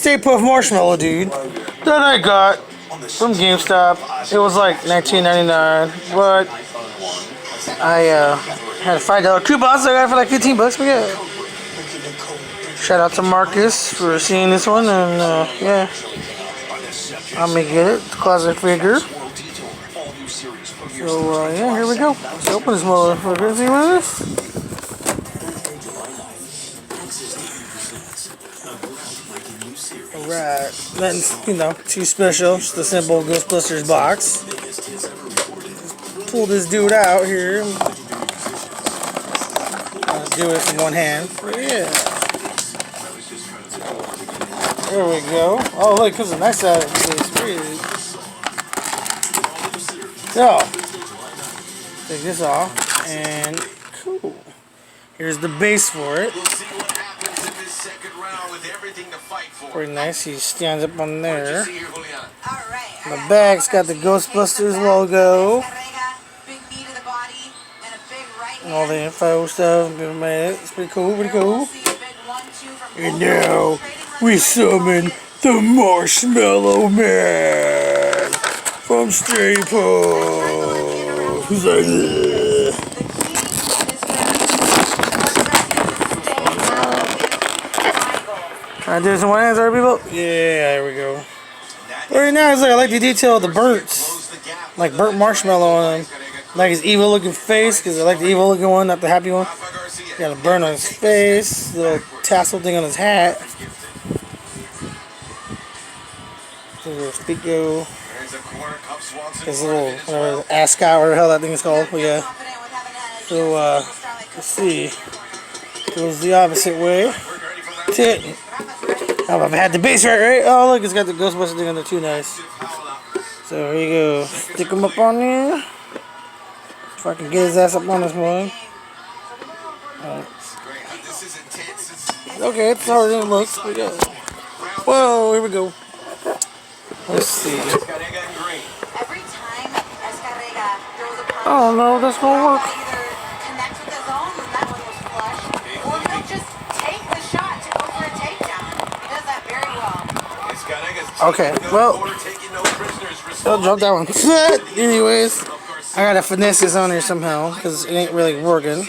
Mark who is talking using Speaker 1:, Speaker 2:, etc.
Speaker 1: Stay Puft Marshmallow, dude, that I got from GameStop. It was like $19.99, but I had a $5 coupon, so I got it for like 15 bucks. But yeah, shout out to Marcus for seeing this one, and yeah, I'm gonna get it. It's a closet figure. So yeah, here we go. Let's open this motherfucker. See what it is. Alright, nothing, too special. Just a simple Ghostbusters box. Pull this dude out here. I'll do it in one hand. Yeah. There we go. Oh, look, there's a nice side of this. So, take this off, and cool. Here's the base for it. Pretty nice. He stands up on there. The bag's got the Ghostbusters logo. And all the info stuff. It's pretty cool, pretty cool. And now we summon the Marshmallow Man from Stray Puft. Who's like, can I do this in one hand, sorry people? Yeah, there we go. Very nice. Look, I like the detail of the burns. Like burnt marshmallow on him. Like his evil looking face, because I like the evil looking one, not the happy one. Got a burn on his face, little tassel thing on his hat. Little Spico. His little ascot, or whatever the hell that thing is called. But yeah. So, let's see. Goes the opposite way. Tit. Oh, I've had the base right? Oh, look, it's got the Ghostbuster thing on there too, nice. So, here you go. Stick him up on there. If I can get his ass up on this one. Okay, it's harder than it looks, but yeah. Whoa, here we go. Let's see. Oh no, that's gonna work. Okay, well, don't drop that one. Anyways, I gotta finesse this on here somehow because it ain't really working.